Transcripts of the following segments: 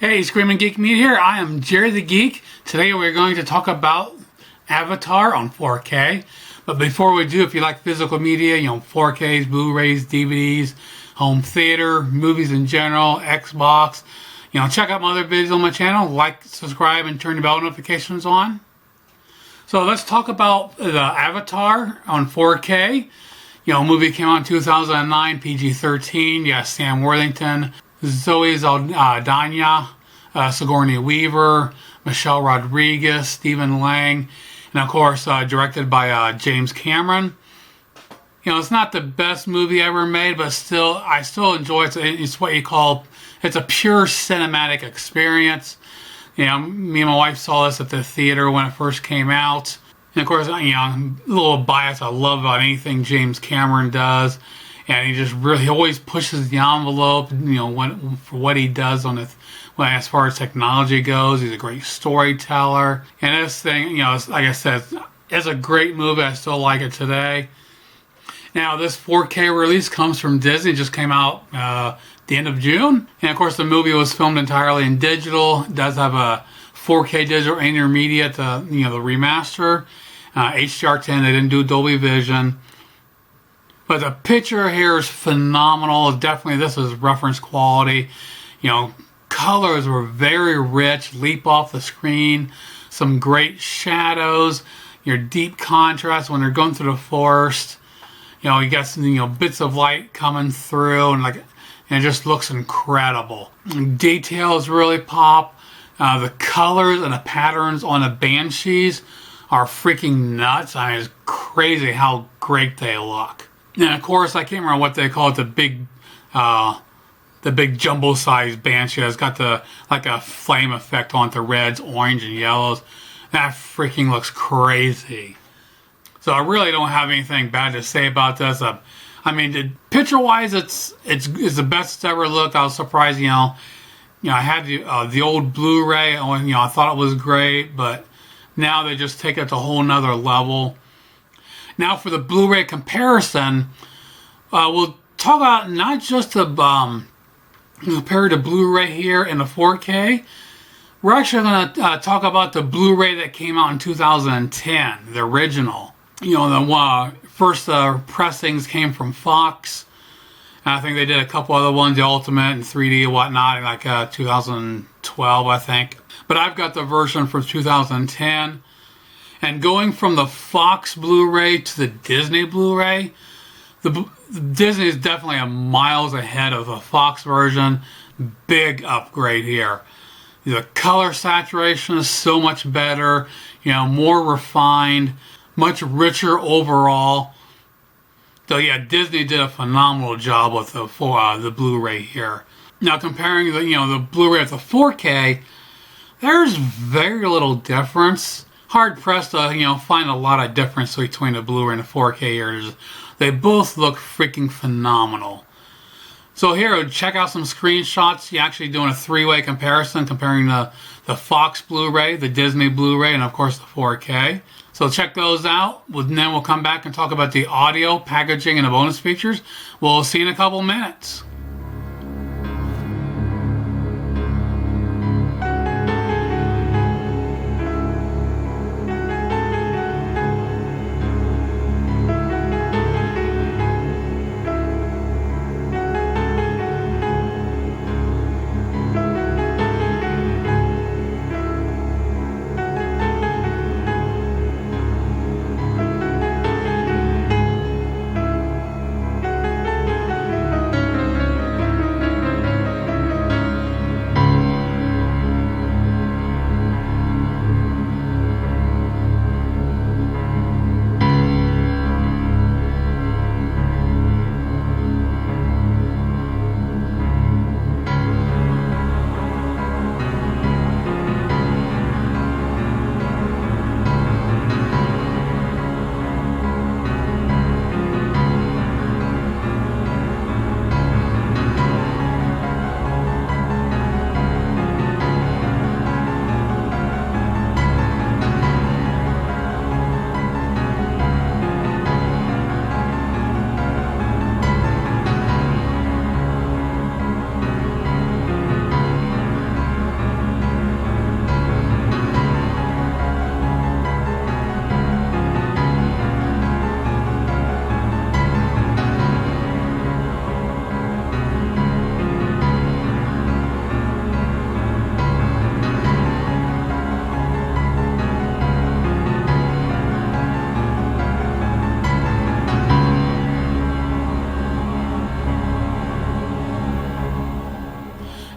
Hey, Screaming Geek Media here. I am Jerry the Geek. Today we're going to talk about Avatar on 4K. But before we do, if you like physical media, 4Ks, Blu-rays, DVDs, home theater, movies in general, Xbox, check out my other videos on my channel. Like, subscribe, and turn the bell notifications on. So let's talk about the Avatar on 4K. Movie came out in 2009, PG-13. You got Sam Worthington, Zoe Saldana, Sigourney Weaver, Michelle Rodriguez, Stephen Lang, and of course directed by James Cameron. It's not the best movie ever made, but I still enjoy it. It's what you call, it's a pure cinematic experience. Me and my wife saw this at the theater when it first came out. And of course, I'm a little biased. I love about anything James Cameron does. And he always pushes the envelope, for what he does as far as technology goes. He's a great storyteller. And this thing, like I said, it's a great movie. I still like it today. Now, this 4K release comes from Disney. It just came out the end of June. And of course, the movie was filmed entirely in digital. It does have a 4K digital intermediate, the remaster. HDR10, they didn't do Dolby Vision. But the picture here is phenomenal. This is reference quality. Colors were very rich, leap off the screen. Some great shadows. Your deep contrast when they're going through the forest. You got some, bits of light coming through, and it just looks incredible. Details really pop. The colors and the patterns on the banshees are freaking nuts. I mean, it's crazy how great they look. And of course, I can't remember what they call it, the big jumbo-sized banshee. It's got like a flame effect on the reds, orange, and yellows. That freaking looks crazy. So I really don't have anything bad to say about this. I mean, picture-wise, it's the best it's ever looked. I was surprised, I had the old Blu-ray. I thought it was great, but now they just take it to a whole nother level. Now for the Blu-ray comparison, we'll talk about not just the compare the Blu-ray here and the 4K. We're actually going to talk about the Blu-ray that came out in 2010, the original. The first pressings came from Fox. And I think they did a couple other ones, the Ultimate and 3D and whatnot, in like 2012, I think. But I've got the version from 2010. And going from the Fox Blu-ray to the Disney Blu-ray, the Disney is definitely a miles ahead of the Fox version. Big upgrade here. The color saturation is so much better, more refined, much richer overall. So yeah, Disney did a phenomenal job with the Blu-ray here. Now comparing the Blu-ray with the 4K, there's very little difference. Hard pressed to find a lot of difference between the Blu-ray and the 4K here. They both look freaking phenomenal. So here, check out some screenshots. You're actually doing a three-way comparison, comparing the Fox Blu-ray, the Disney Blu-ray, and of course the 4K. So check those out. And then we'll come back and talk about the audio, packaging, and the bonus features. We'll see you in a couple minutes.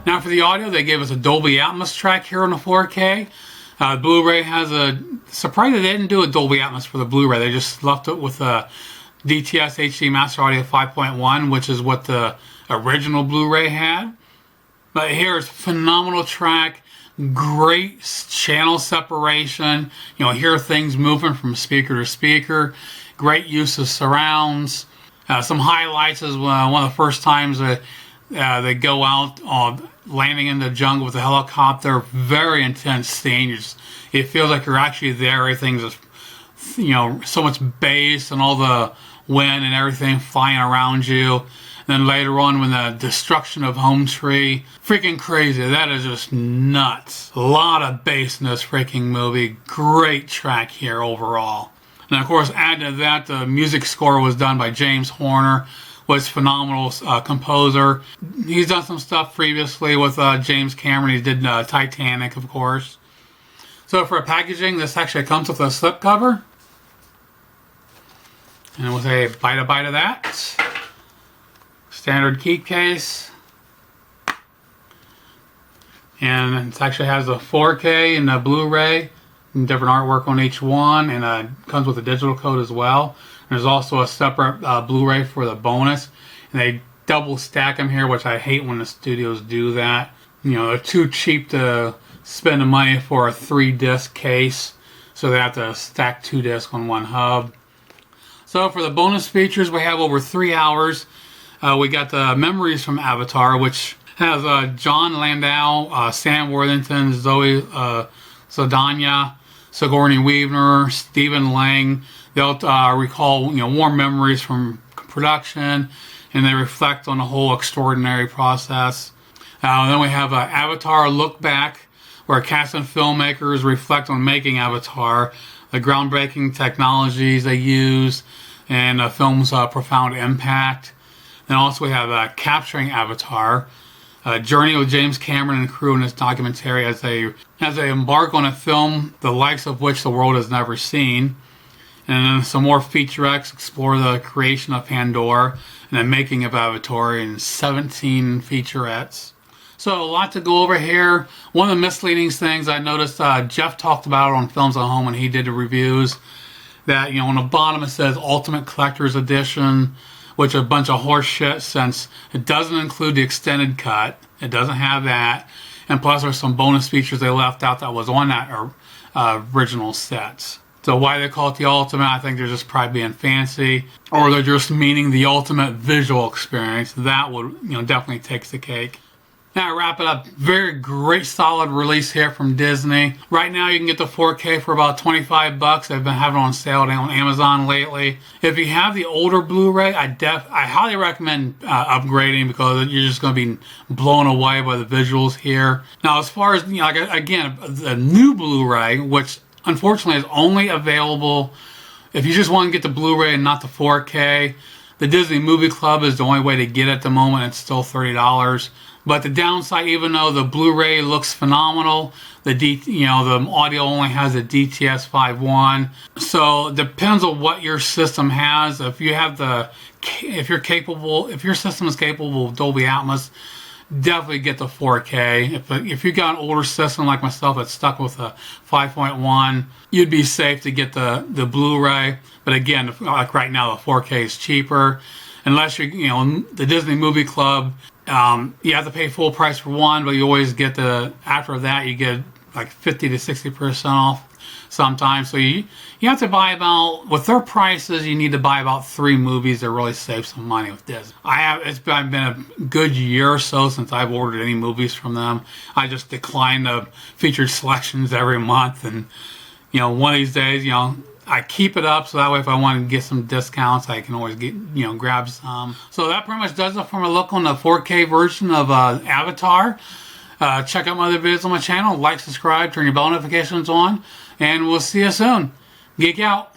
Now for the audio, they gave us a Dolby Atmos track here on the 4K. Blu-ray has a, surprised they didn't do a Dolby Atmos for the Blu-ray. They just left it with a DTS HD Master Audio 5.1, which is what the original Blu-ray had. But here's phenomenal track, great channel separation. You know, hear things moving from speaker to speaker. Great use of surrounds. Some highlights is one of the first times that they go out landing in the jungle with a helicopter. Very intense scene. It feels like you're actually there. Everything's just, you know, so much bass and all the wind and everything flying around you. And then later on, when the destruction of Home Tree, freaking crazy. That is just nuts. A lot of bass in this freaking movie. Great track here overall. And of course, adding to that, the music score was done by James Horner, was phenomenal composer. He's done some stuff previously with James Cameron. He did Titanic, of course. So for packaging, this actually comes with a slipcover. And with a bite of that. Standard key case. And it actually has a 4K and a Blu-ray. And different artwork on each one. And comes with a digital code as well. There's also a separate Blu-ray for the bonus. And they double stack them here, which I hate when the studios do that. You know, they're too cheap to spend the money for a 3-disc case. So they have to stack 2 discs on one hub. So for the bonus features, we have over 3 hours. We got the Memories from Avatar, which has John Landau, Sam Worthington, Zoe Saldana, Sigourney Weaver, Stephen Lang. They'll recall, you know, warm memories from production, and they reflect on the whole extraordinary process. Then we have Avatar Look Back, where cast and filmmakers reflect on making Avatar, the groundbreaking technologies they use, and the film's profound impact. And also we have Capturing Avatar, a journey with James Cameron and crew in this documentary as they embark on a film the likes of which the world has never seen. And then some more featurettes explore the creation of Pandora and the making of Avatar in 17 featurettes. So a lot to go over here. One of the misleading things I noticed, Jeff talked about on Films at Home when he did the reviews, that, you know, on the bottom it says Ultimate Collector's Edition, which is a bunch of horse shit since it doesn't include the extended cut. It doesn't have that. And plus there's some bonus features they left out that was on that original sets. So why they call it the Ultimate, I think they're just probably being fancy. Or they're just meaning the ultimate visual experience. That would, you know, definitely takes the cake. Now to wrap it up, very great solid release here from Disney. Right now you can get the 4K for about 25 bucks. They've been having it on sale on Amazon lately. If you have the older Blu-ray, I highly recommend upgrading because you're just going to be blown away by the visuals here. Now as far as, you know, like, again, the new Blu-ray, which unfortunately is only available if you just want to get the Blu-ray and not the 4K. The Disney Movie Club is the only way to get it at the moment. It's still $30. But the downside, even though the Blu-ray looks phenomenal, the audio only has a DTS 5.1. So it depends on what your system has. If your system is capable of Dolby Atmos, definitely get the 4K. If you got an older system like myself that's stuck with a 5.1, you'd be safe to get the Blu-ray. But again, like right now, the 4K is cheaper. Unless the Disney Movie Club, you have to pay full price for one, but you always get after that you get like 50 to 60% off sometimes. So you have to buy about, with their prices, you need to buy about 3 movies to really save some money with Disney. It's been a good year or so since I've ordered any movies from them. I just decline the featured selections every month, and one of these days, I keep it up so that way if I want to get some discounts, I can always grab some. So that pretty much does it for my look on the 4K version of Avatar. Check out my other videos on my channel. Like, subscribe, turn your bell notifications on, and we'll see you soon. Geek out.